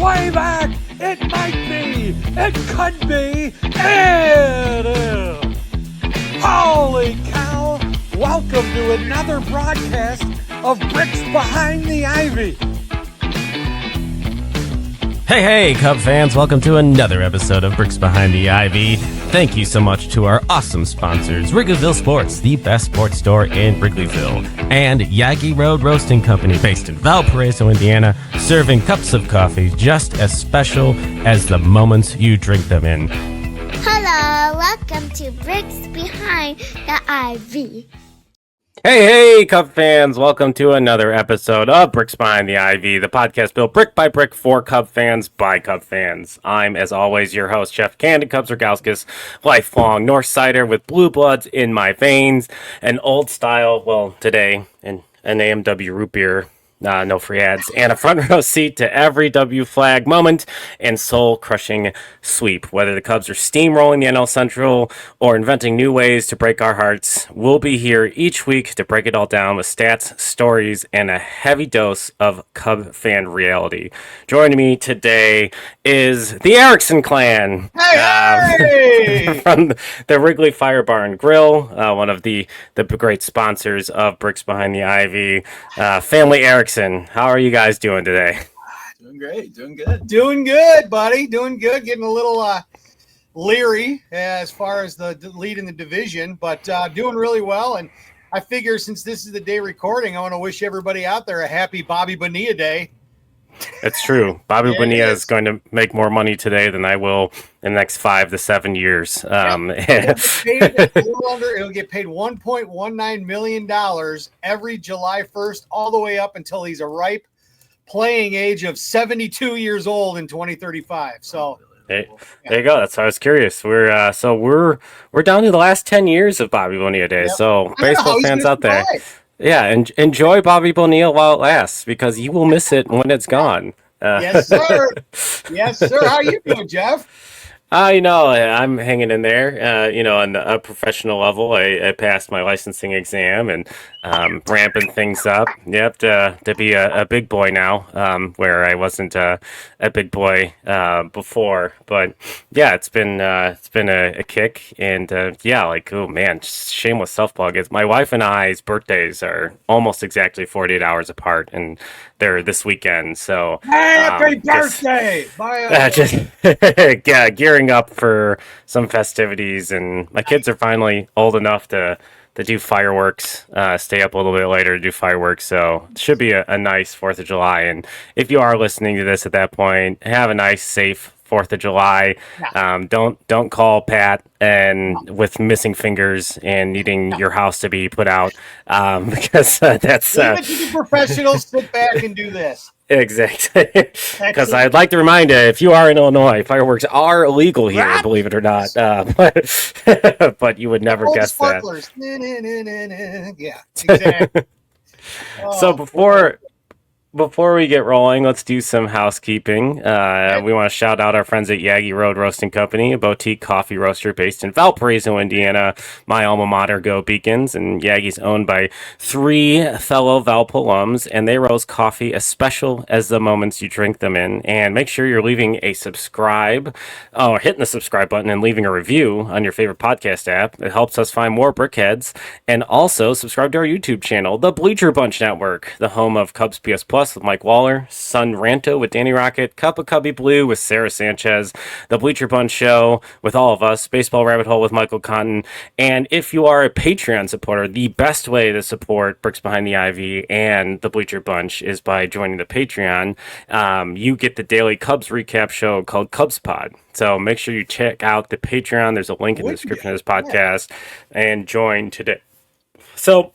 way back. It might be. It could be. It is. Holy cow. Welcome to another broadcast of Bricks Behind the Ivy. Hey, Cub fans, welcome to another episode of Bricks Behind the Ivy. Thank you so much to our awesome sponsors, Wrigleyville Sports, the best sports store in Wrigleyville, and Yaggy Road Roasting Company, based in Valpo, Indiana, serving cups of coffee just as special as the moments you drink them in. Hello, welcome to Bricks Behind the Ivy. Hey, Cub fans, welcome to another episode of Bricks Behind the Ivy, the podcast built brick by brick for Cub fans by Cub fans. I'm, as always, your host, Chef CandidCubs Ragauskis, lifelong North Sider with blue bloods in my veins, an old style, well, today, an AMW root beer. No free ads, and a front row seat to every W flag moment and soul-crushing sweep. Whether the Cubs are steamrolling the NL Central or inventing new ways to break our hearts, we'll be here each week to break it all down with stats, stories, and a heavy dose of Cub fan reality. Joining me today is the Eriksen clan. Hey! From the Wrigley Fire Bar Grill, one of the great sponsors of Bricks Behind the Ivy. Family Eriksen. How are you guys doing today? Doing great, doing good. Doing good, buddy. Doing good. Getting a little leery as far as the lead in the division, but doing really well. And I figure since this is the day recording, I want to wish everybody out there a happy Bobby Bonilla day. It's true. Bobby Bonilla is going to make more money today than I will in the next 5 to 7 years. It'll get paid $1.19 million every July 1st, all the way up until he's a ripe playing age of 72 years old in 2035. So hey, there you go. That's why I was curious. We're down to the last 10 years of Bobby Bonilla Day. Yep. So baseball fans out there. Yeah, and enjoy Bobby Bonilla while it lasts, because you will miss it when it's gone. Yes, sir. Yes, sir. How you doing, Jeff? I'm hanging in there. On a professional level, I passed my licensing exam and ramping things up. Yep, to be a big boy now, where I wasn't a big boy before. But yeah, it's been a kick, and oh man, shameless self plug. It's my wife and I's birthdays are almost exactly 48 hours apart, and they're this weekend. So happy birthday! Gearing up for some festivities, and my kids are finally old enough to do fireworks, stay up a little bit later to do fireworks, so it should be a nice 4th of July. And if you are listening to this at that point, have a nice, safe 4th of July. Don't call Pat and with missing fingers and needing your house to be put out, because that's leave it to the professionals. Sit back and do this. Exactly. Because I'd like to remind you, if you are in Illinois, fireworks are illegal here, believe it or not. But you would never guess that. Yeah, exactly. So before we get rolling, let's do some housekeeping. We want to shout out our friends at Yaggy Road Roasting Company, a boutique coffee roaster based in Valpo, Indiana, my alma mater, Go Beacons. And Yaggy's owned by 3 fellow Valpo alums, and they roast coffee as special as the moments you drink them in. And make sure you're leaving a subscribe, or hitting the subscribe button and leaving a review on your favorite podcast app. It helps us find more brickheads. And also subscribe to our YouTube channel, the Bleacher Bunch Network, the home of Cubs PS Plus with Mike Waller, Sun Ranto with Danny Rocket, Cup of Cubby Blue with Sarah Sanchez, The Bleacher Bunch Show with all of us, Baseball Rabbit Hole with Michael Cotton. And if you are a Patreon supporter, the best way to support Bricks Behind the Ivy and The Bleacher Bunch is by joining the Patreon. You get the daily Cubs recap show called Cubs Pod. So make sure you check out the Patreon. There's a link in the description of this podcast, and join today. So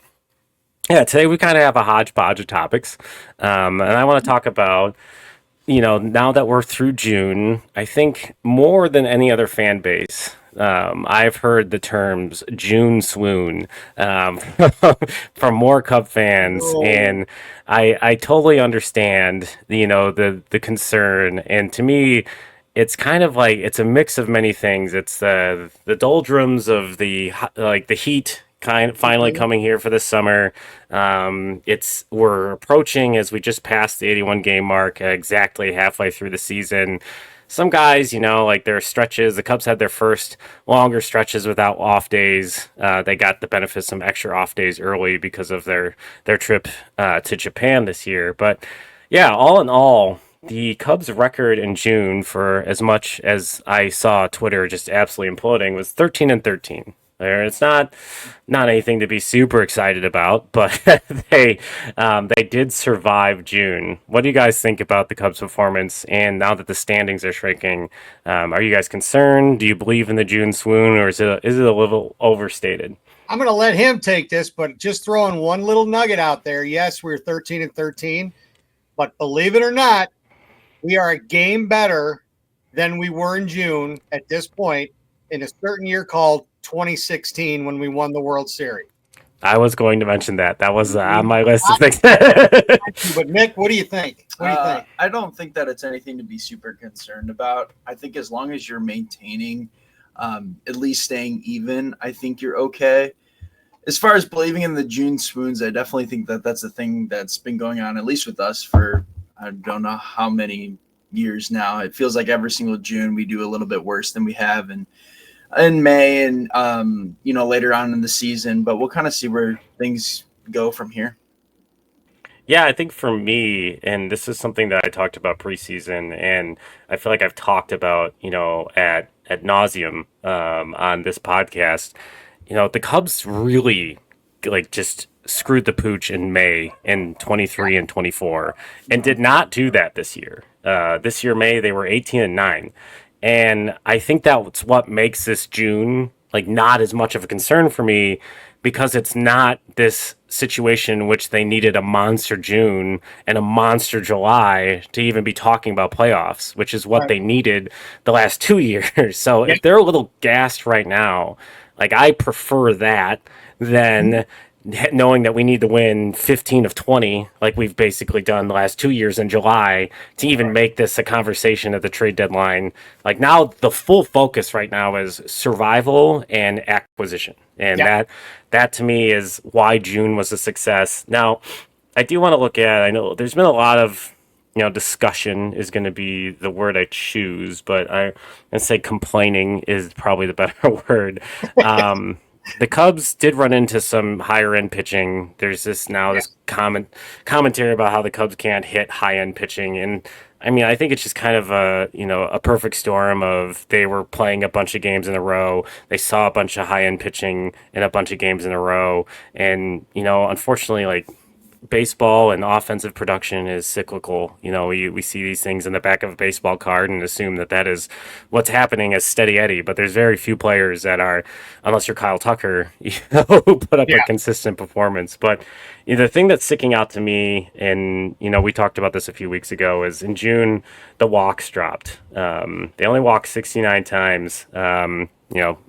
yeah, today we kind of have a hodgepodge of topics, and I want to talk about, now that we're through June, I think more than any other fan base, I've heard the terms June Swoon from more Cub fans, and I totally understand, the concern, and to me, it's kind of like it's a mix of many things. It's the doldrums of the heat finally coming here for the summer. We're approaching, as we just passed the 81 game mark, exactly halfway through the season. Some guys, like their stretches, the Cubs had their first longer stretches without off days. They got the benefit of some extra off days early because of their trip to Japan this year. But yeah, all in all, the Cubs record in June, for as much as I saw Twitter just absolutely imploding, was 13-13. It's not anything to be super excited about, but they did survive June. What do you guys think about the Cubs' performance? And now that the standings are shrinking, are you guys concerned? Do you believe in the June swoon, or is it a little overstated? I'm going to let him take this, but just throwing one little nugget out there. Yes, we're 13-13, but believe it or not, we are a game better than we were in June at this point in a certain year called 2016 when we won the World Series. I was going to mention that. That was on my list of things. But Nick, what do you think? I don't think that it's anything to be super concerned about. I think as long as you're maintaining, at least staying even, I think you're okay. As far as believing in the June swoons, I definitely think that that's a thing that's been going on, at least with us, for I don't know how many years now. It feels like every single June we do a little bit worse than we have in May and later on in the season, but we'll kind of see where things go from here. Yeah, I think for me, and this is something that I talked about preseason, and I feel like I've talked about, at nauseum on this podcast. The Cubs really just screwed the pooch in May in 23 and 24, and did not do that this year. This year, May, they were 18-9. And I think that's what makes this June not as much of a concern for me, because it's not this situation in which they needed a monster June and a monster July to even be talking about playoffs, which is what they needed the last 2 years. So if they're a little gassed right now, I prefer that than knowing that we need to win 15 of 20, like we've basically done the last 2 years in July, to even make this a conversation at the trade deadline. Now the full focus right now is survival and acquisition. And that to me is why June was a success. Now, I do want to look at, I know there's been a lot of, discussion is going to be the word I choose, but I'm going to say complaining is probably the better word. The Cubs did run into some higher end pitching. There's this commentary about how the Cubs can't hit high end pitching, and I mean, I think it's just kind of a perfect storm of they were playing a bunch of games in a row. They saw a bunch of high end pitching in a bunch of games in a row, and unfortunately, baseball and offensive production is cyclical. We see these things in the back of a baseball card and assume that is what's happening as steady Eddie, but there's very few players that are, unless you're Kyle Tucker, who put up a consistent performance. But the thing that's sticking out to me, and we talked about this a few weeks ago, is in June the walks dropped. They only walked 69 times.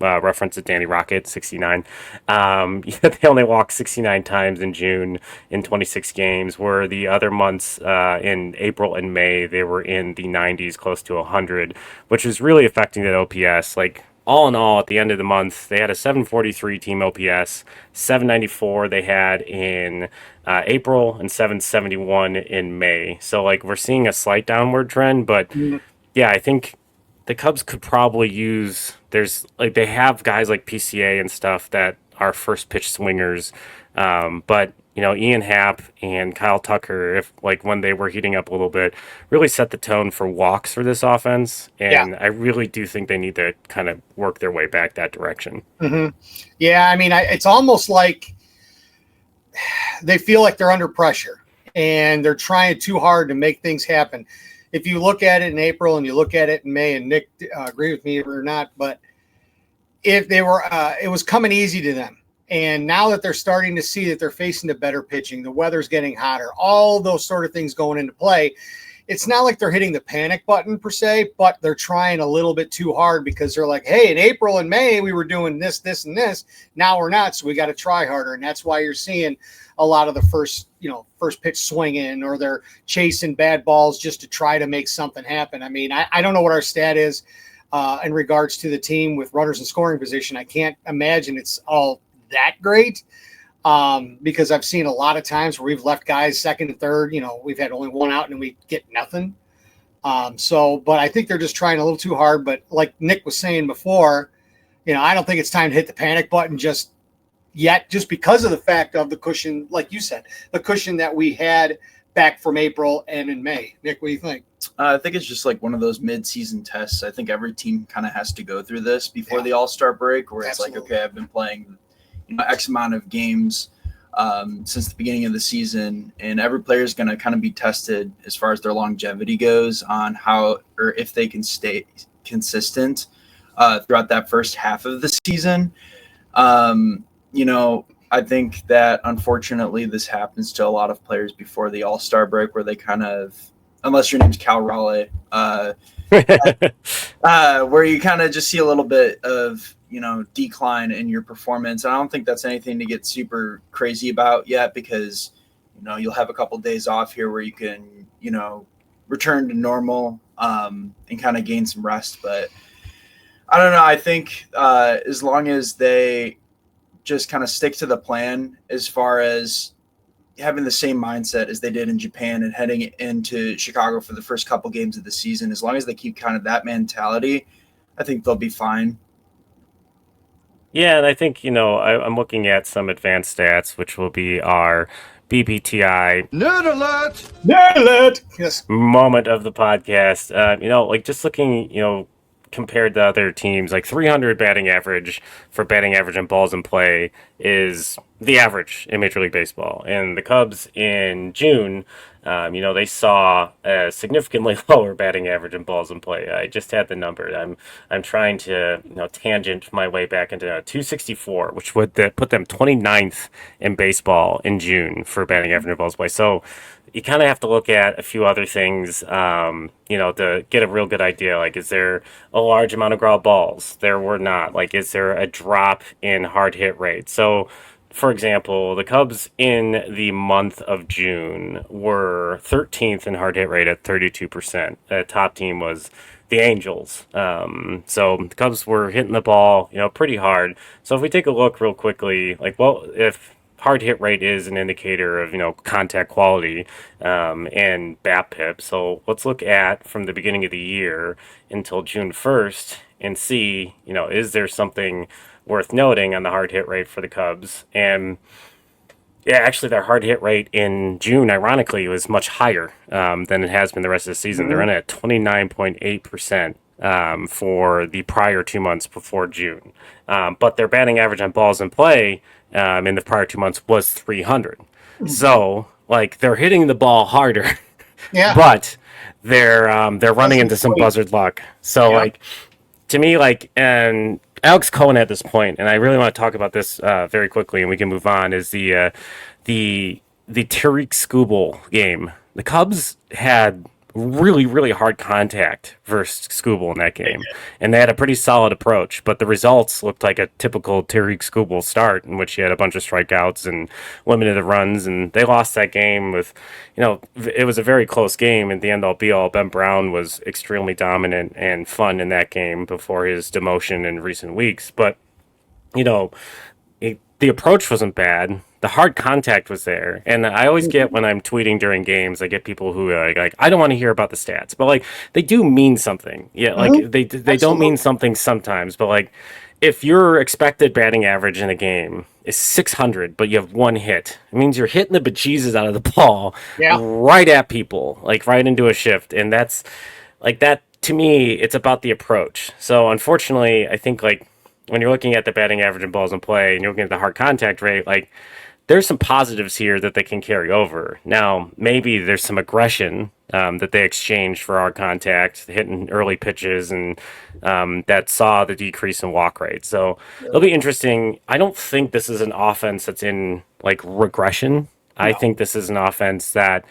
Reference to Danny Rocket, 69. They only walked 69 times in June in 26 games, where the other months in April and May, they were in the 90s, close to 100, which is really affecting that OPS. All in all, at the end of the month, they had a 743 team OPS, 794 they had in April, and 771 in May. So, we're seeing a slight downward trend, but I think the Cubs could probably use, they have guys like PCA and stuff that are first pitch swingers, but Ian Happ and Kyle Tucker, if when they were heating up a little bit, really set the tone for walks for this offense, and I really do think they need to kind of work their way back that direction. Mm-hmm. Yeah, I mean, it's almost like they feel like they're under pressure and they're trying too hard to make things happen. If you look at it in April and you look at it in May, and Nick agree with me or not, but if they were, it was coming easy to them. And now that they're starting to see that they're facing the better pitching, the weather's getting hotter, all those sort of things going into play, it's not like they're hitting the panic button per se, but they're trying a little bit too hard, because they're like, hey, in April and May, we were doing this, this, and this. Now we're not, so we got to try harder. And that's why you're seeing a lot of the first pitch swinging, or they're chasing bad balls just to try to make something happen. I mean, I don't know what our stat is in regards to the team with runners in scoring position. I can't imagine it's all that great. Because I've seen a lot of times where we've left guys second and third, we've had only one out and we get nothing. But I think they're just trying a little too hard. But like Nick was saying before, I don't think it's time to hit the panic button just yet, just because of the fact of the cushion, like you said, the cushion that we had back from April and in May. Nick, what do you think? I think it's just like one of those mid-season tests. I think every team kind of has to go through this before the All-Star break, where it's like, okay, I've been playing X amount of games since the beginning of the season, and every player is going to kind of be tested as far as their longevity goes on how or if they can stay consistent throughout that first half of the season. I think that unfortunately this happens to a lot of players before the All-Star break, where they kind of, unless your name's Cal Raleigh, where you kind of just see a little bit of decline in your performance. And I don't think that's anything to get super crazy about yet, because you'll have a couple of days off here where you can return to normal and kind of gain some rest. But I don't know. I think as long as they just kind of stick to the plan as far as having the same mindset as they did in Japan and heading into Chicago for the first couple games of the season, as long as they keep kind of that mentality, I think they'll be fine. Yeah, and I think, I'm looking at some advanced stats, which will be our BBTI Nerd alert! Yes. moment of the podcast. Just looking, compared to other teams, like 300 batting average for batting average and balls in play is the average in Major League Baseball. And the Cubs in June, they saw a significantly lower batting average and balls in play. I just had the number. I'm trying to tangent my way back into 264, which would put them 29th in baseball in June for batting average and balls in play. So you kind of have to look at a few other things, to get a real good idea. Like, is there a large amount of ground balls? There were not. Like, is there a drop in hard hit rate? So, for example, the Cubs in the month of June were 13th in hard hit rate at 32%. The top team was the Angels. So the Cubs were hitting the ball, pretty hard. So if we take a look real quickly, if hard hit rate is an indicator of, contact quality and BABIP. So let's look at from the beginning of the year until June 1st and see, is there something worth noting on the hard hit rate for the Cubs? And yeah, actually their hard hit rate in June, ironically, was much higher than it has been the rest of the season. They're in at 29.8% for the prior 2 months before June. But their batting average on balls in play in the prior 2 months was 300. So, they're hitting the ball harder, but they're running into some buzzard luck. So, to me, and Alex Cohen at this point, and I really want to talk about this very quickly, and we can move on, is the Tariq Skubal game. The Cubs had really, really hard contact versus Skubal in that game, and they had a pretty solid approach, but the results looked like a typical Tariq Skubal start, in which he had a bunch of strikeouts and limited the runs, and they lost that game with, it was a very close game at the end all be all. Ben Brown was extremely dominant and fun in that game before his demotion in recent weeks, but the approach wasn't bad. The hard contact was there. And I always get, when I'm tweeting during games, I get people who are like, I don't want to hear about the stats, but they do mean something. Yeah. They don't mean something sometimes, but if your expected batting average in a game is 600, but you have one hit, it means you're hitting the bejesus out of the ball right at people, right into a shift. And that's that, to me, it's about the approach. So unfortunately, I think when you're looking at the batting average and balls in play and you're looking at the hard contact rate, there's some positives here that they can carry over. Now, maybe there's some aggression that they exchanged for our contact, hitting early pitches, and that saw the decrease in walk rate. So it'll be interesting. I don't think this is an offense that's in regression. No. I think this is an offense that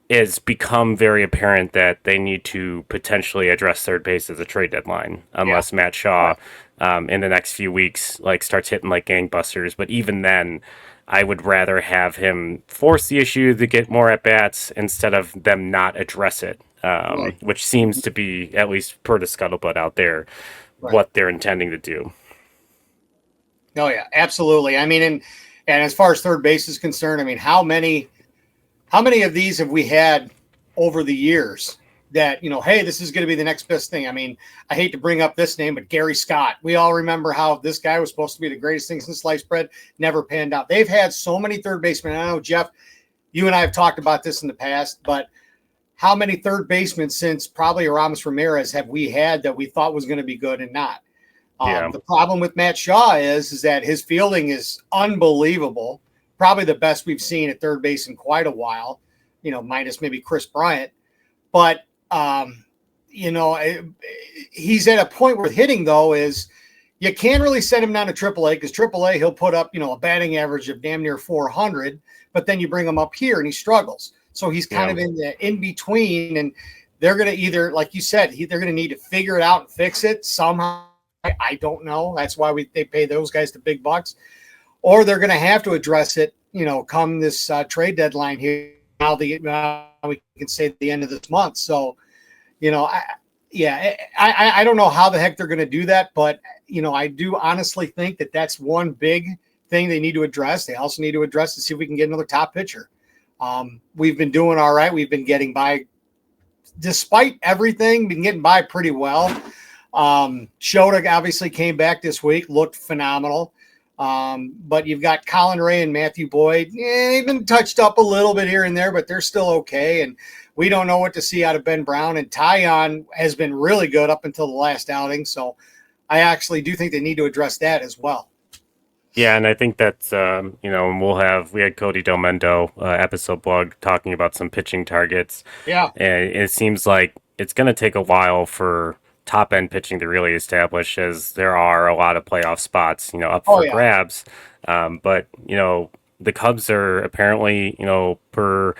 is become very apparent that they need to potentially address third base as a trade deadline, unless Matt Shaw in the next few weeks starts hitting like gangbusters. But even then, I would rather have him force the issue to get more at bats instead of them not address it, which seems to be, at least per the scuttlebutt out there, what they're intending to do. Oh yeah, absolutely. I mean, and as far as third base is concerned, I mean, how many of these have we had over the years that, hey, this is going to be the next best thing? I mean, I hate to bring up this name, but Gary Scott. We all remember how this guy was supposed to be the greatest thing since sliced bread, never panned out. They've had so many third basemen. I know, Jeff, you and I have talked about this in the past, but how many third basemen since probably Aramis Ramirez have we had that we thought was going to be good and not? The problem with Matt Shaw is that his fielding is unbelievable. Probably the best we've seen at third base in quite a while, minus maybe Chris Bryant. But, he's at a point where hitting, though, is you can't really send him down to AAA because AAA, he'll put up, a batting average of damn near 400, but then you bring him up here and he struggles. So he's kind of in the in-between, and they're going to either, like you said, they're going to need to figure it out and fix it somehow. I don't know. That's why they pay those guys the big bucks. Or they're going to have to address it, come this trade deadline here. Now we can say at the end of this month. So, I don't know how the heck they're going to do that, but I do honestly think that that's one big thing they need to address. They also need to address to see if we can get another top pitcher. We've been doing all right. We've been getting by, despite everything, been getting by pretty well. Shota obviously came back this week, looked phenomenal. But you've got Colin Ray and Matthew Boyd. They've been touched up a little bit here and there, but they're still okay. And we don't know what to see out of Ben Brown. And Tyon has been really good up until the last outing. So I actually do think they need to address that as well. Yeah, and I think that's, we had Cody Del Mendo episode blog talking about some pitching targets. Yeah. And it seems like it's going to take a while for top-end pitching to really establish, as there are a lot of playoff spots, up for grabs. But, the Cubs are apparently, per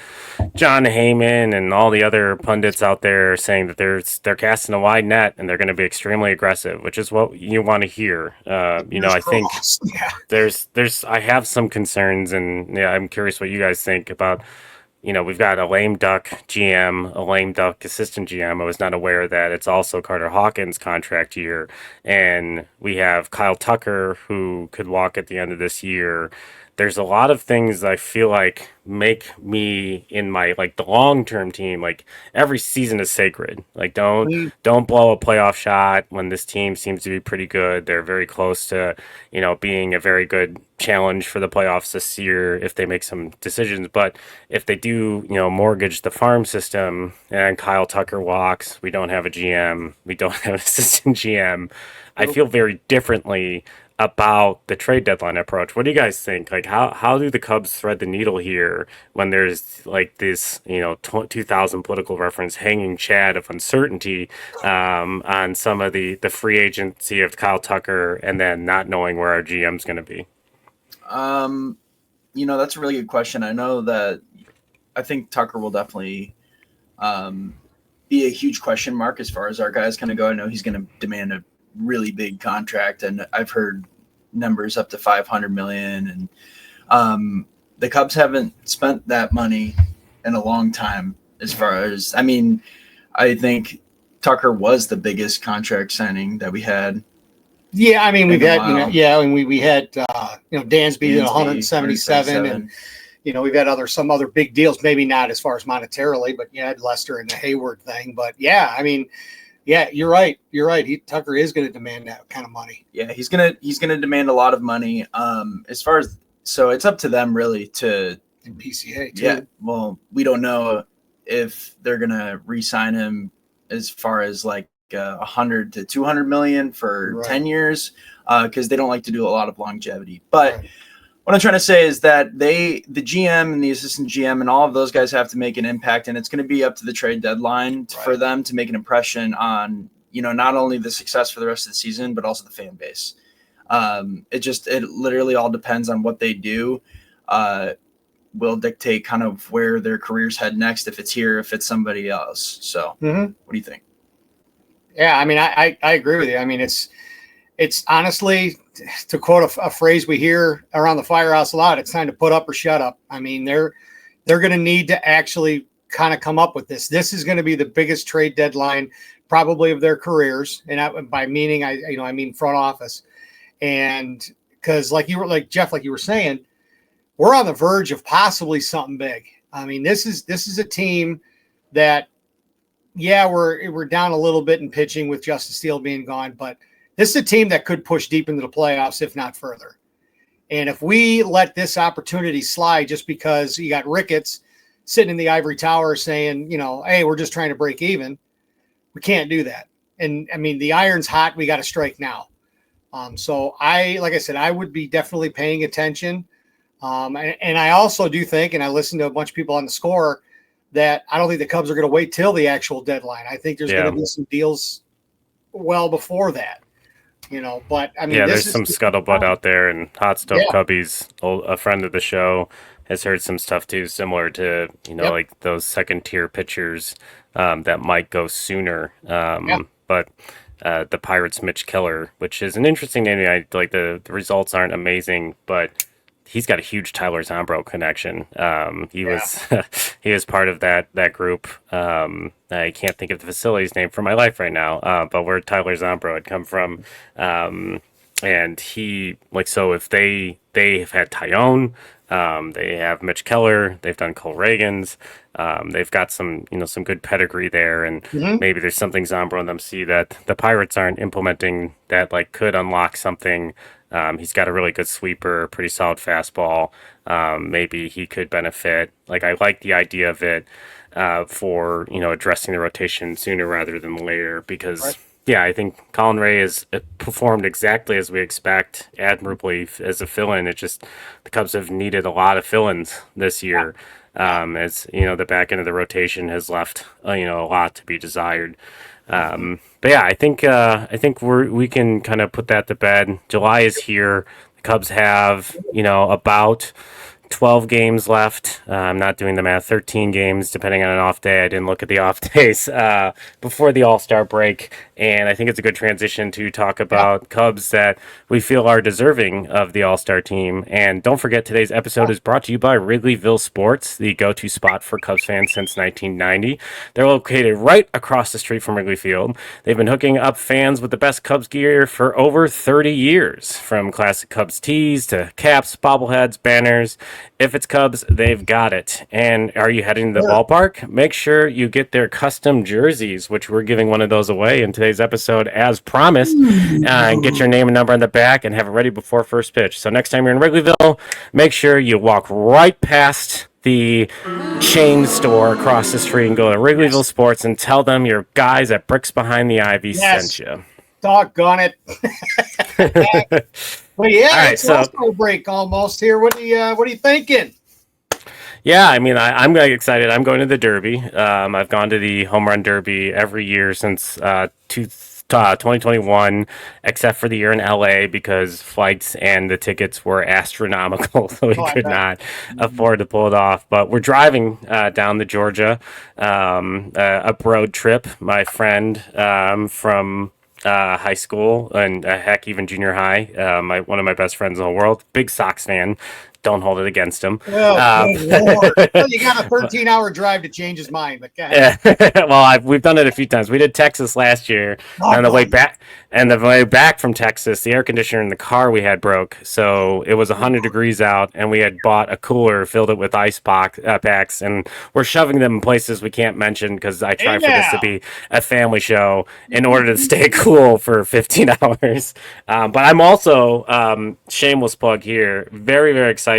John Heyman and all the other pundits out there saying that they're casting a wide net and they're going to be extremely aggressive, which is what you want to hear. I think I have some concerns, and I'm curious what you guys think about. We've got a lame duck GM, a lame duck assistant GM. I was not aware of that. It's also Carter Hawkins' contract year. And we have Kyle Tucker, who could walk at the end of this year. There's a lot of things I feel like make me in my, the long-term team, every season is sacred. Don't blow a playoff shot when this team seems to be pretty good. They're very close to, being a very good challenge for the playoffs this year if they make some decisions. But if they do, mortgage the farm system and Kyle Tucker walks, we don't have a GM, we don't have an assistant GM, I feel very differently about the trade deadline approach. What do you guys think? How do the Cubs thread the needle here when there's this 2000 political reference hanging chad of uncertainty on some of the free agency of Kyle Tucker, and then not knowing where our GM's going to be? That's a really good question. I think Tucker will definitely be a huge question mark as far as our guys kind of go. I know he's going to demand a really big contract, and I've heard numbers up to $500 million, and the Cubs haven't spent that money in a long time. As far as, I think Tucker was the biggest contract signing that we had. Yeah, we've had, we had Dansby at 177, and we've had some other big deals. Maybe not as far as monetarily, but you had Lester and the Hayward thing. But yeah, you're right. Tucker is going to demand that kind of money. Yeah, he's gonna demand a lot of money. So it's up to them really to PCA too. Yeah, well, we don't know if they're gonna re-sign him as far as 100 to 200 million for 10 years, because they don't like to do a lot of longevity. But what I'm trying to say is that the GM and the assistant GM and all of those guys have to make an impact, and it's going to be up to the trade deadline for them to make an impression on, not only the success for the rest of the season, but also the fan base. It literally all depends on what they do. Will dictate kind of where their careers head next, if it's here, if it's somebody else. So what do you think? Yeah, I agree with you. It's honestly, to quote a phrase we hear around the firehouse a lot, it's time to put up or shut up. They're going to need to actually kind of come up with this. This is going to be the biggest trade deadline probably of their careers, and by meaning I mean front office. And because like Jeff, like you were saying, we're on the verge of possibly something big. I mean, this is a team that, yeah, we're down a little bit in pitching with Justin Steele being gone, but this is a team that could push deep into the playoffs, if not further. And if we let this opportunity slide just because you got Ricketts sitting in the ivory tower saying, hey, we're just trying to break even, we can't do that. And I mean, the iron's hot. We got to strike now. So like I said, I would be definitely paying attention. And I also do think, and I listened to a bunch of people on the score, that I don't think the Cubs are going to wait till the actual deadline. I think there's going to be some deals well before that, but I mean, there's some scuttlebutt out there, and Hot Stove Cubbies, a friend of the show, has heard some stuff too, similar to, like those second tier pitchers that might go sooner. But the Pirates' Mitch Keller, which is an interesting name. Like the results aren't amazing, but he's got a huge Tyler Zombro connection. He was part of that group. I can't think of the facility's name for my life right now, but where Tyler Zombro had come from. And he, so if they've had Tyone, they have Mitch Keller, they've done Cole Reagans, they've got some good pedigree there, and maybe there's something Zombro and them see that the Pirates aren't implementing that could unlock something. He's got a really good sweeper, pretty solid fastball. Maybe he could benefit. I like the idea of it for addressing the rotation sooner rather than later, because. Right. Yeah, I think Colin Ray has performed exactly as we expect, admirably as a fill-in. It's just the Cubs have needed a lot of fill-ins this year, as the back end of the rotation has left a lot to be desired. But yeah, I think we can kind of put that to bed. July is here. The Cubs have about 12 games left. I'm not doing the math. 13 games, depending on an off day. I didn't look at the off days before the All-Star break. And I think it's a good transition to talk about Cubs that we feel are deserving of the All-Star team. And don't forget, today's episode is brought to you by Wrigleyville Sports, the go-to spot for Cubs fans since 1990. They're located right across the street from Wrigley Field. They've been hooking up fans with the best Cubs gear for over 30 years, from classic Cubs tees to caps, bobbleheads, banners. If it's Cubs, they've got it. And are you heading to the ballpark? Make sure you get their custom jerseys, which we're giving one of those away in today's episode as promised. And get your name and number on the back and have it ready before first pitch. So next time you're in Wrigleyville, make sure you walk right past the chain store across the street and go to Wrigleyville Sports and tell them your guys at Bricks Behind the Ivy sent you. Doggone it. Well, yeah, right, it's All-Star break almost here. What are you thinking? Yeah, I mean, I'm really excited. I'm going to the Derby. I've gone to the Home Run Derby every year since 2021, except for the year in LA, because flights and the tickets were astronomical, so we could not afford to pull it off. But we're driving down to Georgia, a road trip. My friend from high school and heck, even junior high. One of my best friends in the world, big Sox fan. Don't hold it against him. Oh, Lord. Well, you got a 13-hour drive to change his mind. But well, we've done it a few times. We did Texas last year, and the way back from Texas, the air conditioner in the car we had broke. So it was 100 degrees out, and we had bought a cooler, filled it with ice packs, and we're shoving them in places we can't mention because I try for this to be a family show in order to stay cool for 15 hours. But I'm also, shameless plug here, very, very excited.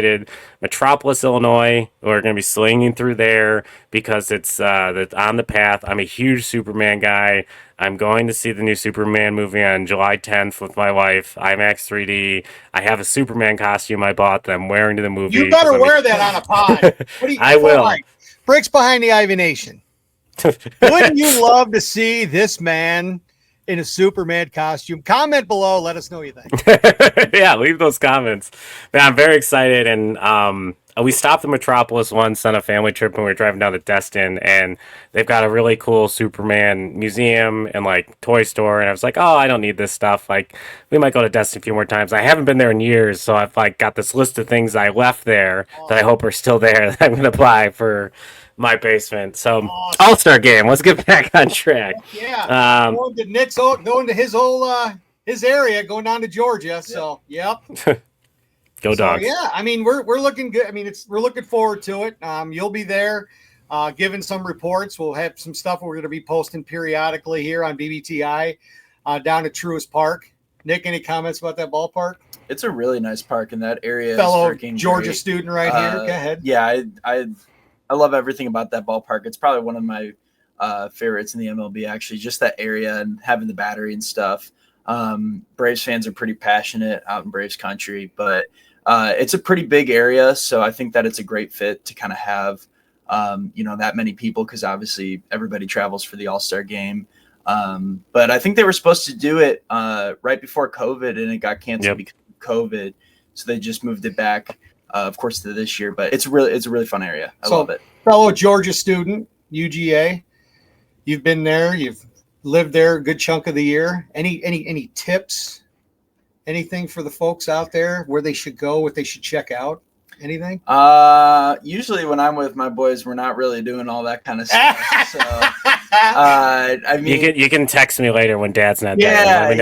Metropolis, Illinois. We're going to be slinging through there because it's on the path. I'm a huge Superman guy. I'm going to see the new Superman movie on July 10th with my wife, IMAX 3D. I have a Superman costume I bought that I'm wearing to the movie. You better wear that on a pod. I will. Bricks Behind the Ivy Nation. Wouldn't you love to see this man in a Superman costume? Comment below. Let us know what you think. Yeah, leave those comments. Man, I'm very excited. And we stopped at Metropolis once on a family trip when we were driving down to Destin, and they've got a really cool Superman museum and toy store. And I was like, oh, I don't need this stuff. We might go to Destin a few more times. I haven't been there in years, so I've got this list of things I left there that I hope are still there that I'm going to buy for my basement. So All-Star game. Let's get back on track. Yeah. Going to his area, going down to Georgia. So, yep. Go Dogs. Yeah, I mean, we're looking good. I mean, we're looking forward to it. You'll be there giving some reports. We'll have some stuff we're going to be posting periodically here on BBTI down at Truist Park. Nick, any comments about that ballpark? It's a really nice park in that area. Fellow Georgia student right here. Go ahead. Yeah, I love everything about that ballpark. It's probably one of my favorites in the MLB, actually, just that area and having the Battery and stuff. Braves fans are pretty passionate out in Braves country, but it's a pretty big area. So I think that it's a great fit to kind of have, that many people, because obviously everybody travels for the All-Star game. But I think they were supposed to do it right before COVID, and it got canceled because of COVID. So they just moved it back, of course, to this year. But it's a really fun area. I love it. Fellow Georgia student, UGA, you've been there. You've lived there a good chunk of the year. Any tips? Anything for the folks out there where they should go, what they should check out? Anything? Usually when I'm with my boys, we're not really doing all that kind of stuff. So, I mean, you can text me later when Dad's not there.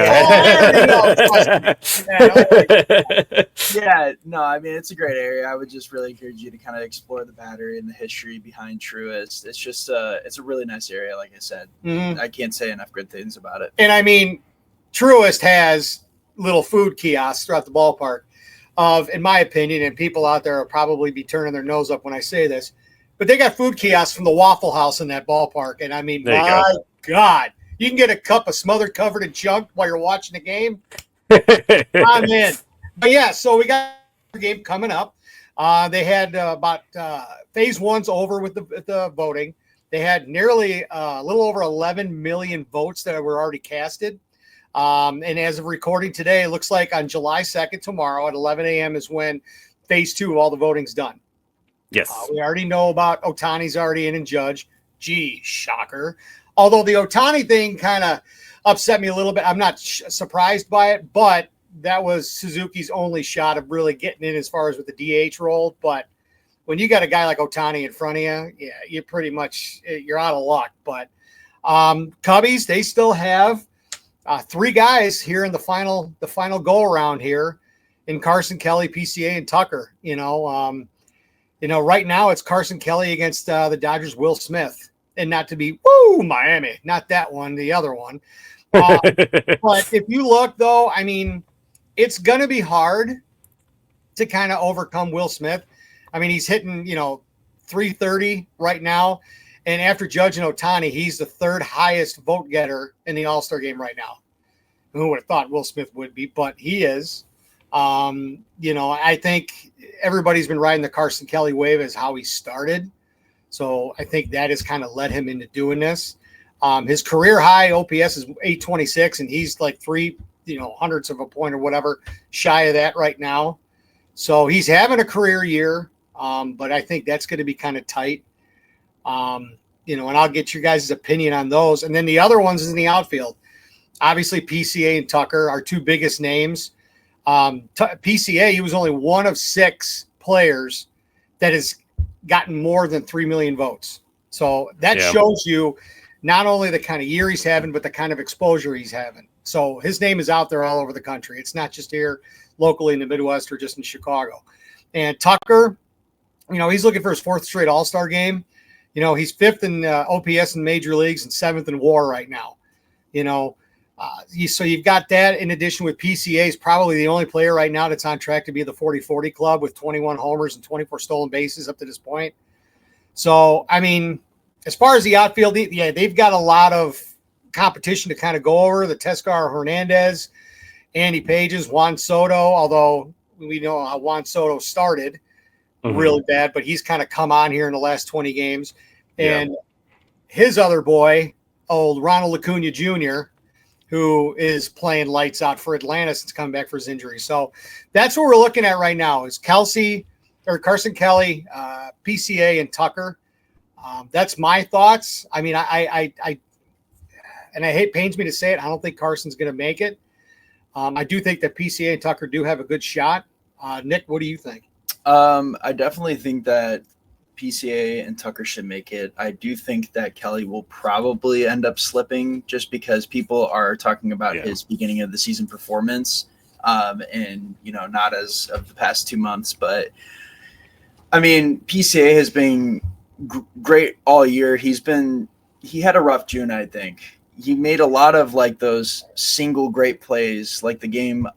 No, I mean, it's a great area. I would just really encourage you to kind of explore the Battery and the history behind Truist. It's just it's a really nice area. Like I said, I can't say enough good things about it. And I mean, Truist has little food kiosks throughout the ballpark. In my opinion, and people out there will probably be turning their nose up when I say this, but they got food kiosks from the Waffle House in that ballpark. And I mean, my God, you can get a cup of smothered, covered in junk while you're watching the game. I'm in. But yeah, so we got the game coming up. They had about phase one's over with the voting. They had nearly a little over 11 million votes that were already casted. And as of recording today, it looks like on July 2nd, tomorrow at 11 a.m. is when phase two of all the voting's done. Yes. We already know about Ohtani's already in and judge. Gee, shocker. Although the Ohtani thing kind of upset me a little bit. I'm not surprised by it, but that was Suzuki's only shot of really getting in as far as with the DH role. But when you got a guy like Ohtani in front of you, yeah, you're pretty much, you're out of luck. But Cubbies, they still have three guys here in the final go around here in Carson Kelly, PCA, and Tucker. Right now it's Carson Kelly against the Dodgers' Will Smith, and not to be Miami, not that one, the other one. But if you look though, I mean, it's gonna be hard to kind of overcome Will Smith. I mean, he's hitting 330 right now. And after Judge and Ohtani, he's the third highest vote getter in the All-Star game right now. Who would have thought Will Smith would be, but he is. I think everybody's been riding the Carson Kelly wave as how he started. So I think that has kind of led him into doing this. His career high OPS is 826, and he's like three, hundredths of a point or whatever shy of that right now. So he's having a career year, but I think that's going to be kind of tight. And I'll get your guys' opinion on those. And then the other ones is in the outfield. Obviously, PCA and Tucker are two biggest names. PCA, he was only one of 6 players that has gotten more than 3 million votes. So that shows you not only the kind of year he's having, but the kind of exposure he's having. So his name is out there all over the country. It's not just here locally in the Midwest or just in Chicago. And Tucker, he's looking for his 4th straight All-Star game. He's 5th in OPS in major leagues and 7th in WAR right now. So you've got that in addition with PCA is probably the only player right now that's on track to be the 40-40 club with 21 homers and 24 stolen bases up to this point. So, I mean, as far as the outfield, they've got a lot of competition to kind of go over. The Teoscar Hernandez, Andy Pages, Juan Soto, although we know how Juan Soto started really bad, but he's kind of come on here in the last 20 games. And his other boy, old Ronald Acuna Jr., who is playing lights out for Atlanta since coming back for his injury. So that's what we're looking at right now is Carson Kelly, PCA, and Tucker. That's my thoughts. I mean, I pains me to say it. I don't think Carson's going to make it. I do think that PCA and Tucker do have a good shot. Nick, what do you think? I definitely think that PCA and Tucker should make it. I do think that Kelly will probably end up slipping just because people are talking about his beginning of the season performance. and not as of the past 2 months. But I mean, PCA has been great all year. He had a rough June, I think. He made a lot of like those single great plays, like the game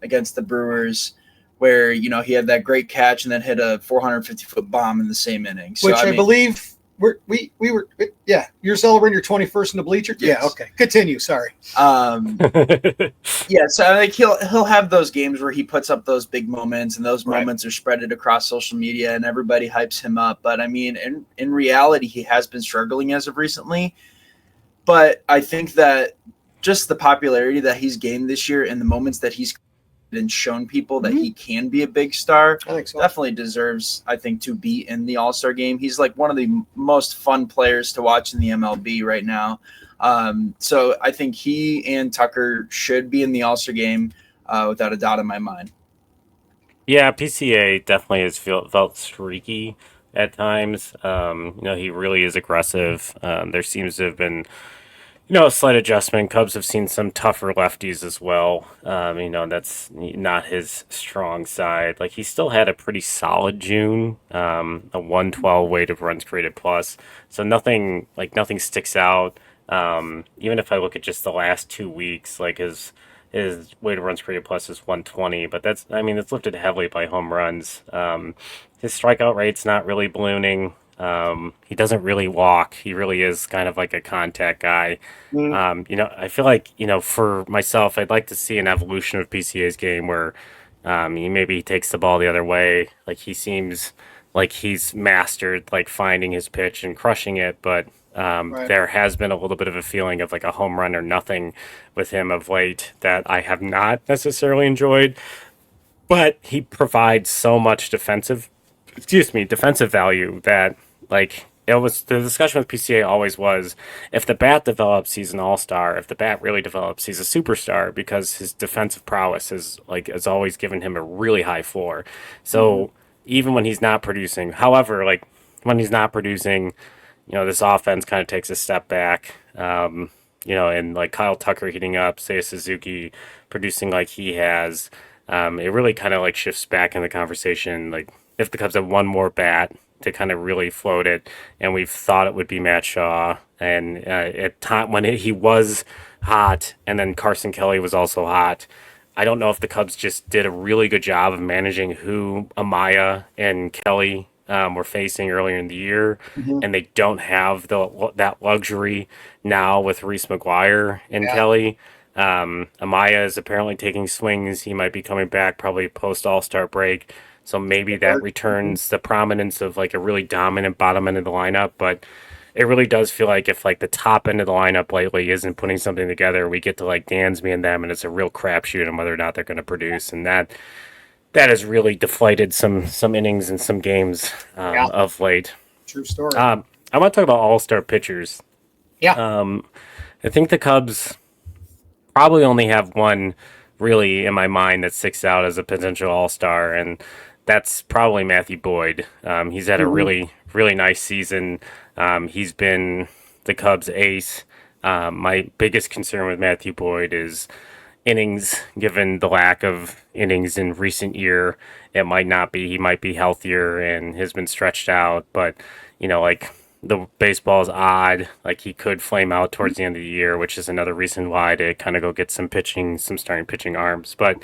against the Brewers, where he had that great catch and then hit a 450-foot bomb in the same inning. So, Which I believe we were. Yeah, you're celebrating your 21st in the bleacher. Yes. Yeah. Okay. Continue. Sorry. Yeah. So like he'll have those games where he puts up those big moments, and those Right. moments are spreaded across social media, and everybody hypes him up. But I mean, in reality, he has been struggling as of recently. But I think that just the popularity that he's gained this year and the moments that he's and shown people that he can be a big star, I think so. definitely deserves, I think, to be in the All-Star game. He's like one of the most fun players to watch in the MLB right now. So I think he and Tucker should be in the All-Star game without a doubt in my mind. Yeah, PCA definitely has felt streaky at times. He really is aggressive. There seems to have been, a slight adjustment. Cubs have seen some tougher lefties as well. That's not his strong side. Like, he still had a pretty solid June, a 112 weighted runs created plus. So nothing sticks out. Even if I look at just the last 2 weeks, like his weighted runs created plus is 120, but it's lifted heavily by home runs. His strikeout rate's not really ballooning. He doesn't really walk. He really is kind of like a contact guy. I feel like, for myself, I'd like to see an evolution of PCA's game where he takes the ball the other way. Like, he seems like he's mastered like finding his pitch and crushing it, but there has been a little bit of a feeling of like a home run or nothing with him of late that I have not necessarily enjoyed. But he provides so much defensive value that, like, it was the discussion with PCA always was, if the bat develops, he's an all-star. If the bat really develops, he's a superstar, because his defensive prowess has always given him a really high floor. So even when he's not producing, however, like when he's not producing, this offense kind of takes a step back. And like Kyle Tucker heating up, Seiya Suzuki producing like he has, it really kind of like shifts back in the conversation. Like, if the Cubs have one more bat to kind of really float it, and we've thought it would be Matt Shaw, and at time when he was hot, and then Carson Kelly was also hot. I don't know if the Cubs just did a really good job of managing who Amaya and Kelly were facing earlier in the year, and they don't have that luxury now with Reese McGuire and Kelly. Amaya is apparently taking swings. He might be coming back probably post All-Star break. So maybe that returns the prominence of like a really dominant bottom end of the lineup. But it really does feel like if like the top end of the lineup lately isn't putting something together, we get to like Dansby and them, and it's a real crapshoot on whether or not they're going to produce. And that has really deflated some innings and some games of late. True story. I want to talk about all-star pitchers. Yeah. I think the Cubs probably only have one really in my mind that sticks out as a potential all-star, and that's probably Matthew Boyd. He's had a really, really nice season. He's been the Cubs' ace. My biggest concern with Matthew Boyd is innings, given the lack of innings in recent year. He might be healthier and has been stretched out, but like the baseball is odd. Like, he could flame out towards the end of the year, which is another reason why to kind of go get some starting pitching arms. But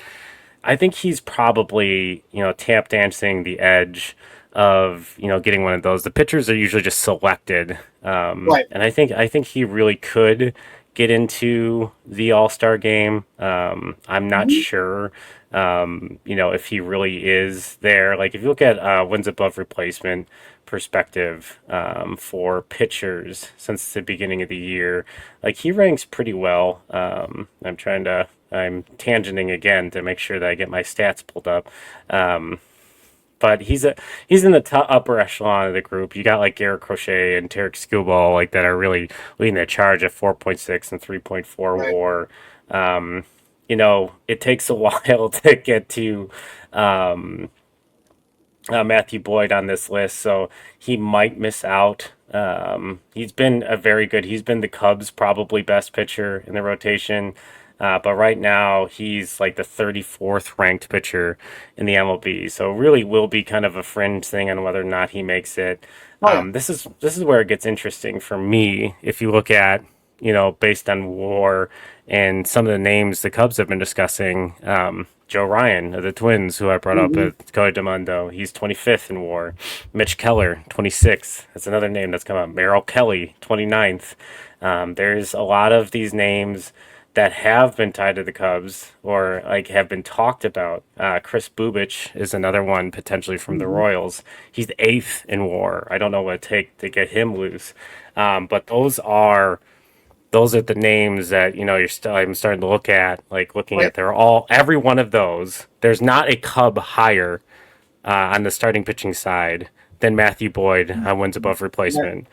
I think he's probably, tap dancing the edge of, getting one of those. The pitchers are usually just selected. Right. And I think he really could get into the All-Star game. I'm not sure, if he really is there. Like, if you look at wins above replacement perspective for pitchers since the beginning of the year, like, he ranks pretty well. I'm tangenting again to make sure that I get my stats pulled up. But he's in the upper echelon of the group. You got like Garrett Crochet and Tarek Skubal, like, that are really leading the charge at 4.6 and 3.4 WAR. It takes a while to get to Matthew Boyd on this list, so he might miss out. He's been the Cubs' probably best pitcher in the rotation. But right now, he's like the 34th ranked pitcher in the MLB. So it really will be kind of a fringe thing on whether or not he makes it. Oh, yeah. This is where it gets interesting for me. If you look at, based on WAR and some of the names the Cubs have been discussing, Joe Ryan of the Twins, who I brought up at Cody DeMondo, he's 25th in WAR. Mitch Keller, 26th. That's another name that's come up. Merrill Kelly, 29th. There's a lot of these names that have been tied to the Cubs or like have been talked about. Chris Bubich is another one potentially from the Royals. He's 8th in WAR. I don't know what it take to get him loose, but those are the names that I'm starting to look at. Like looking at every one of those. There's not a Cub higher on the starting pitching side than Matthew Boyd on wins above replacement.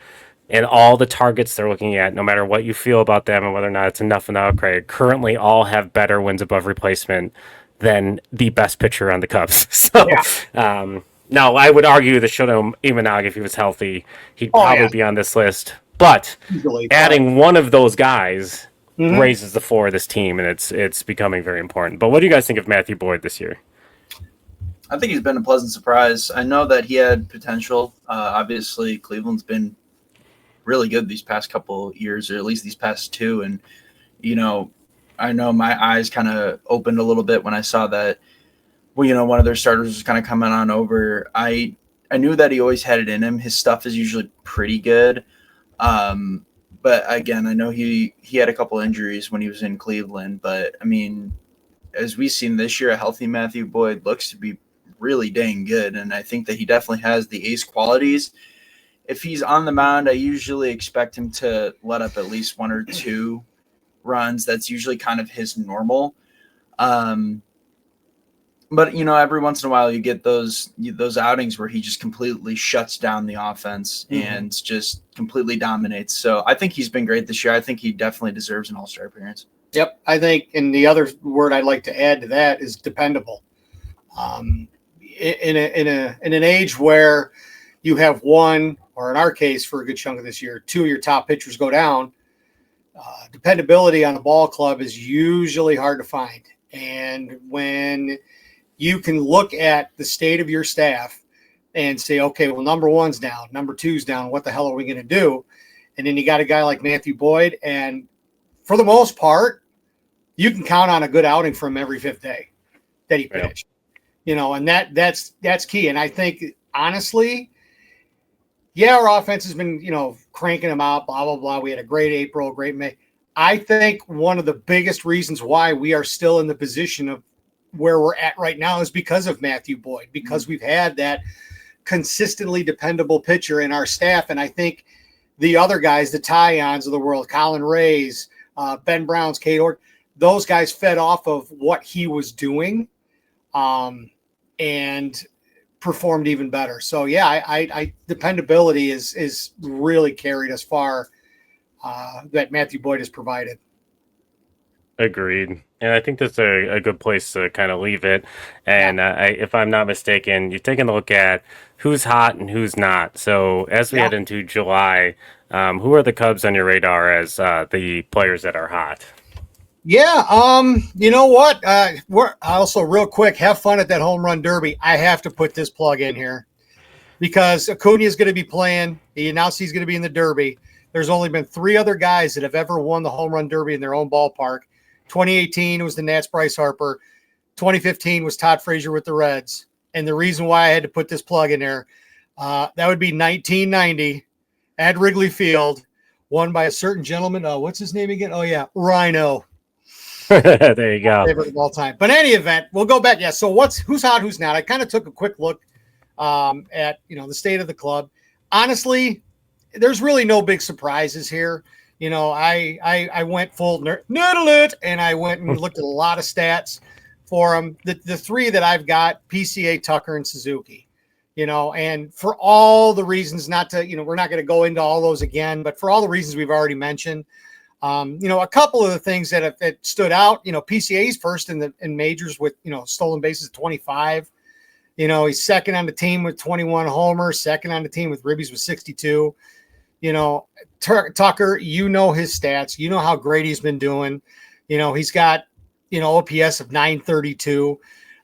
And all the targets they're looking at, no matter what you feel about them and whether or not it's enough in the upgrade, currently all have better wins above replacement than the best pitcher on the Cubs. So, now I would argue that Shoto Imanaga, if he was healthy, he'd probably be on this list. But adding one of those guys raises the floor of this team, and it's becoming very important. But what do you guys think of Matthew Boyd this year? I think he's been a pleasant surprise. I know that he had potential. Obviously, Cleveland's been really good these past couple years, or at least these past two. And, I know my eyes kind of opened a little bit when I saw that, one of their starters was kind of coming on over. I knew that he always had it in him. His stuff is usually pretty good. But again, I know he had a couple injuries when he was in Cleveland, but I mean, as we've seen this year, a healthy Matthew Boyd looks to be really dang good. And I think that he definitely has the ace qualities. If he's on the mound, I usually expect him to let up at least one or two runs. That's usually kind of his normal. But, every once in a while you get those outings where he just completely shuts down the offense and just completely dominates. So I think he's been great this year. I think he definitely deserves an all-star appearance. Yep. I think, and the other word I'd like to add to that is dependable. In an age where you have one, or in our case, for a good chunk of this year, two of your top pitchers go down, dependability on a ball club is usually hard to find. And when you can look at the state of your staff and say, okay, well, number one's down, number two's down, what the hell are we going to do? And then you got a guy like Matthew Boyd, and for the most part, you can count on a good outing from every fifth day that he pitched. And that's key. And I think, honestly, our offense has been, cranking them out, blah, blah, blah. We had a great April, great May. I think one of the biggest reasons why we are still in the position of where we're at right now is because of Matthew Boyd, because we've had that consistently dependable pitcher in our staff. And I think the other guys, the Tyons of the world, Colin Rays, Ben Browns, Kate Ord, those guys fed off of what he was doing and performed even better. So I dependability is really carried as far that Matthew Boyd has provided. Agreed. And I think that's a good place to kind of leave it. And if I'm not mistaken, you've taken a look at who's hot and who's not. So as we head into July, who are the Cubs on your radar as the players that are hot? Yeah, you know what? We're also real quick, have fun at that home run derby. I have to put this plug in here because Acuna is going to be playing. He announced he's going to be in the derby. There's only been 3 other guys that have ever won the home run derby in their own ballpark. 2018 was the Nats' Bryce Harper. 2015 was Todd Frazier with the Reds. And the reason why I had to put this plug in there, that would be 1990 at Wrigley Field, won by a certain gentleman. What's his name again? Oh, yeah, Rhino. There you go. Favorite of all time. But in any event, we'll go back. Yeah. So who's hot, who's not? I kind of took a quick look at the state of the club. Honestly, there's really no big surprises here. I went full nerd and I went and looked at a lot of stats for them. The 3 that I've got: PCA, Tucker, and Suzuki. And for all the reasons, not to we're not going to go into all those again, but for all the reasons we've already mentioned. A couple of the things that stood out, PCA's first in majors with, stolen bases 25. He's second on the team with 21 homers, second on the team with ribbies with 62. Tucker, his stats, how great he's been doing. He's got, OPS of 932.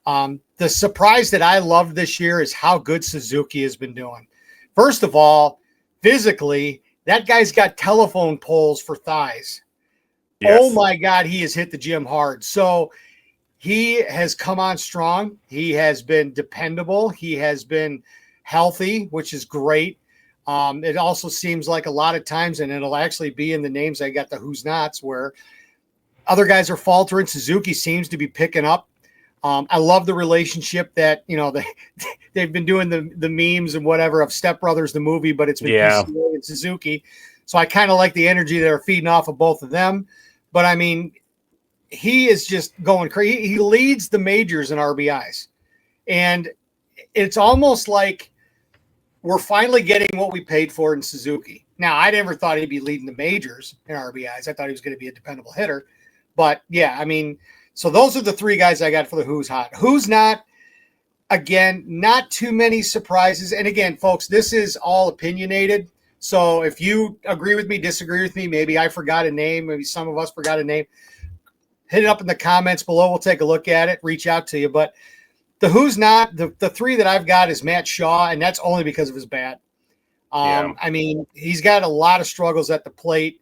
The surprise that I loved this year is how good Suzuki has been doing. First of all, physically, that guy's got telephone poles for thighs. Yes. Oh my God, he has hit the gym hard. So he has come on strong. He has been dependable. He has been healthy, which is great. It also seems like a lot of times, and it'll actually be in the names I got, the who's nots, where other guys are faltering. Suzuki seems to be picking up. I love the relationship that, they've been doing the memes and whatever of Step Brothers, the movie, but it's been PCA and Suzuki. So I kind of like the energy they're feeding off of both of them. But I mean, he is just going crazy. He leads the majors in RBIs. And it's almost like we're finally getting what we paid for in Suzuki. Now, I never thought he'd be leading the majors in RBIs. I thought he was going to be a dependable hitter. But yeah, I mean, so those are the three guys I got for the who's hot. Who's not, again, not too many surprises. And again, folks, this is all opinionated. So if you agree with me, disagree with me, maybe I forgot a name, maybe some of us forgot a name, hit it up in the comments below. We'll take a look at it, reach out to you. But the who's not, the three that I've got is Matt Shaw, and that's only because of his bat. I mean, he's got a lot of struggles at the plate.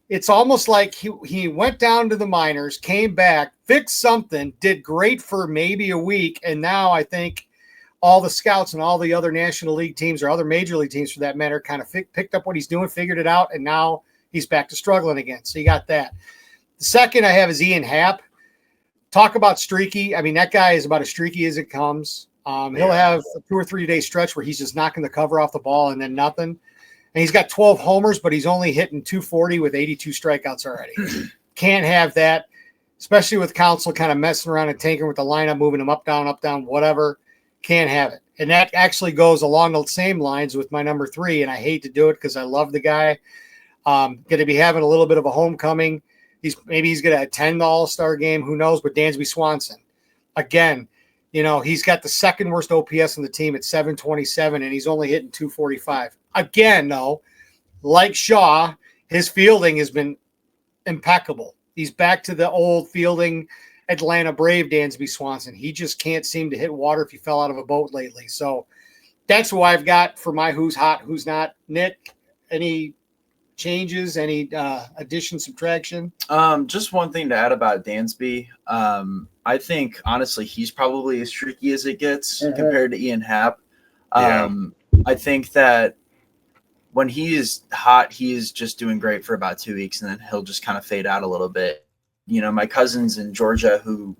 It's almost like he went down to the minors, came back, fixed something, did great for maybe a week, and now I think all the scouts and all the other National League teams or other Major League teams for that matter kind of picked up what he's doing, figured it out, and now he's back to struggling again. So you got that. The second I have is Ian Happ. Talk about streaky. I mean, that guy is about as streaky as it comes. He'll have a 2 or 3 day stretch where he's just knocking the cover off the ball and then nothing. And he's got 12 homers, but he's only hitting 240 with 82 strikeouts already. Can't have that, especially with Counsell kind of messing around and tinkering with the lineup, moving him up, down, whatever. Can't have it. And that actually goes along the same lines with my number 3, and I hate to do it because I love the guy. Going to be having a little bit of a homecoming. He's going to attend the All-Star game. Who knows? But Dansby Swanson. Again, he's got the second worst OPS on the team at 727, and he's only hitting 245. Again, though, like Shaw, his fielding has been impeccable. He's back to the old fielding Atlanta Brave Dansby Swanson. He just can't seem to hit water if he fell out of a boat lately. So that's who I've got for my who's hot, who's not. Nick, any changes, any addition, subtraction? Just one thing to add about Dansby. I think honestly he's probably as tricky as it gets compared to Ian Happ. I think that when he is hot, he is just doing great for about 2 weeks, and then he'll just kind of fade out a little bit. My cousins in Georgia who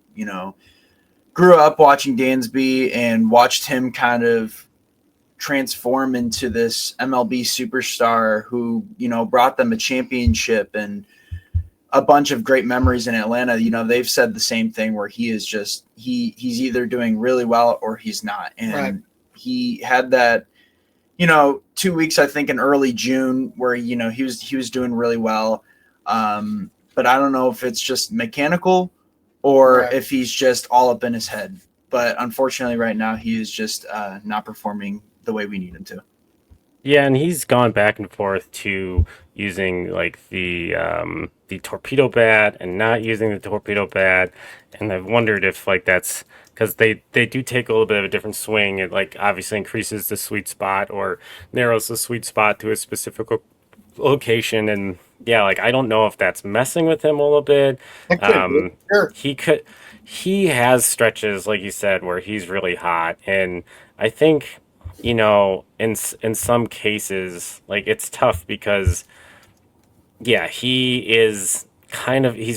grew up watching Dansby and watched him kind of transform into this MLB superstar who, brought them a championship and a bunch of great memories in Atlanta. They've said the same thing where he is just, he's either doing really well or he's not. And he had that, 2 weeks, I think in early June where, he was doing really well. But I don't know if it's just mechanical or if he's just all up in his head. But unfortunately right now he is just not performing the way we need him to. Yeah, and he's gone back and forth to using like the torpedo bat and not using the torpedo bat, and I've wondered if like that's because they do take a little bit of a different swing. It like obviously increases the sweet spot or narrows the sweet spot to a specific location, and yeah, like I don't know if that's messing with him a little bit. Sure. He has stretches like you said where he's really hot, and I think in some cases, like it's tough because, yeah, he's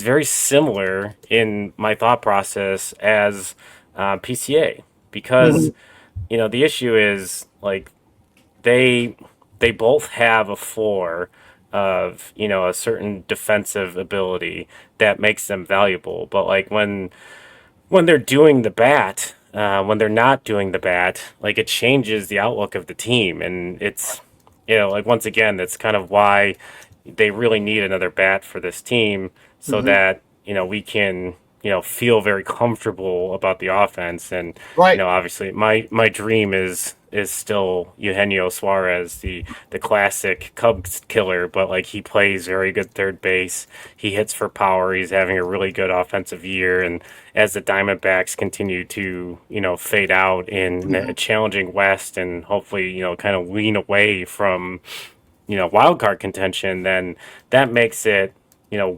very similar in my thought process as PCA because, the issue is like they both have a floor of, a certain defensive ability that makes them valuable. But like when they're doing the bat, when they're not doing the bat, like it changes the outlook of the team. And it's, like once again, that's kind of why they really need another bat for this team so that, we can, feel very comfortable about the offense. And, obviously my dream is is still Eugenio Suarez, the classic Cubs killer, but like he plays very good third base. He hits for power. He's having a really good offensive year, and as the Diamondbacks continue to fade out in a challenging West, and hopefully kind of lean away from wild card contention, then that makes it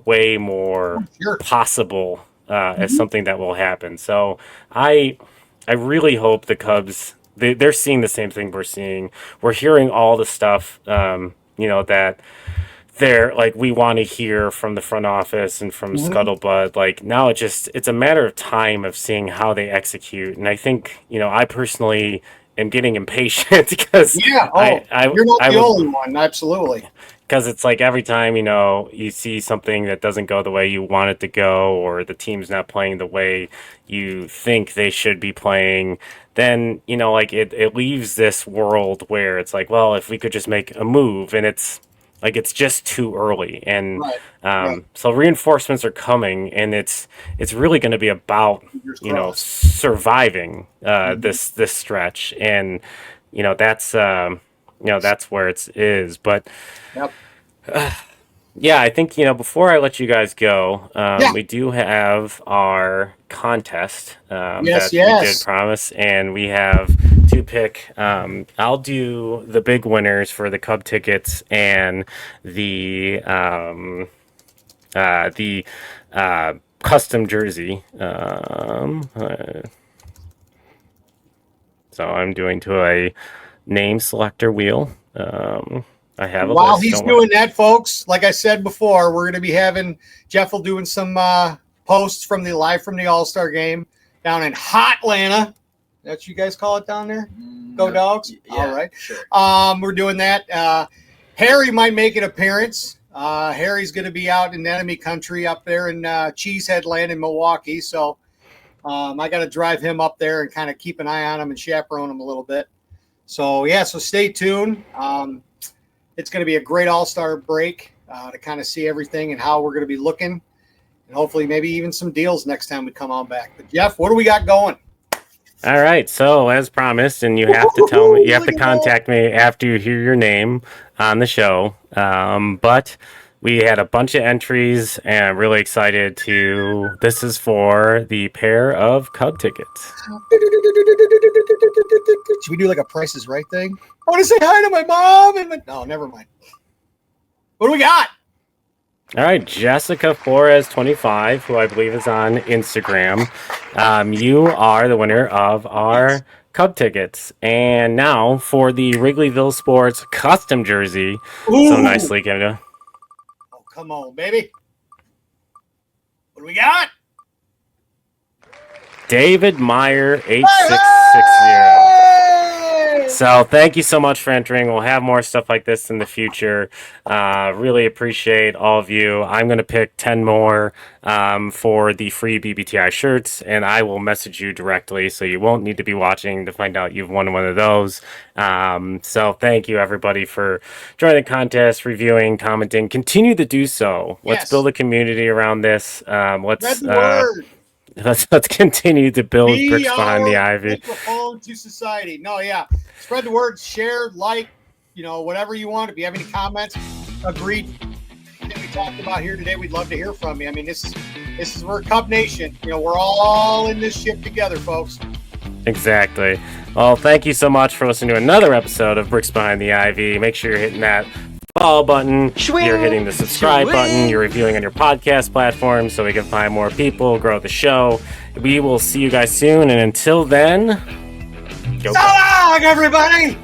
way more possible as something that will happen. So I really hope the Cubs, they're seeing the same thing we're seeing. We're hearing all the stuff, that they're like, we want to hear from the front office and from Scuttlebutt. Like now it's a matter of time of seeing how they execute. And I think, I personally am getting impatient because you're not the only one. Absolutely. Because it's like every time, you see something that doesn't go the way you want it to go, or the team's not playing the way you think they should be playing, then, like it leaves this world where it's like, well, if we could just make a move, and it's like, it's just too early. And so reinforcements are coming, and it's really going to be about, surviving this stretch. And, that's where it is. But yeah, I think, before I let you guys go, we do have our contest that we did promise, and we have to pick. I'll do the big winners for the Cub tickets and the custom jersey. So I'm doing to a name selector wheel. I have a While list. he's doing that, folks, like I said before, we're going to be having Jeff will doing some posts from the All-Star game down in hot Atlanta. That's what you guys call it down there? Go Dogs? Yeah, all right. Sure. We're doing that. Harry might make an appearance. Harry's going to be out in enemy country up there in Cheesehead Land in Milwaukee. So I got to drive him up there and kind of keep an eye on him and chaperone him a little bit. So, so stay tuned. It's going to be a great all-star break to kind of see everything and how we're going to be looking, and hopefully maybe even some deals next time we come on back. But Jeff, what do we got going? All right. So as promised, and you have to tell me, you have to contact me after you hear your name on the show. But we had a bunch of entries, and I'm really excited this is for the pair of Cub tickets. Should we do like a Price is Right thing? I want to say hi to my mom. No, never mind. What do we got? All right, Jessica Flores 25, who I believe is on Instagram. You are the winner of our Cub tickets. And now for the Wrigleyville Sports custom jersey. Ooh. So nicely given. Oh, come on, baby. What do we got? David Meyer 8660. So thank you so much for entering. We'll have more stuff like this in the future. Really appreciate all of you. I'm going to pick 10 more for the free BBTI shirts, and I will message you directly, so you won't need to be watching to find out you've won one of those. So thank you, everybody, for joining the contest, reviewing, commenting. Continue to do so. Let's build a community around this. Let's continue to build bricks behind the ivy. Microphone to society. Spread the word, share, like, whatever you want. If you have any comments, agreed that we talked about here today, we'd love to hear from you. I mean, this is we're Cub Nation. We're all in this ship together, folks. Exactly. Well, thank you so much for listening to another episode of Bricks Behind the Ivy. Make sure you're hitting that follow button, you're hitting the subscribe button, you're reviewing on your podcast platform so we can find more people, grow the show. We will see you guys soon, and until then, so long, everybody!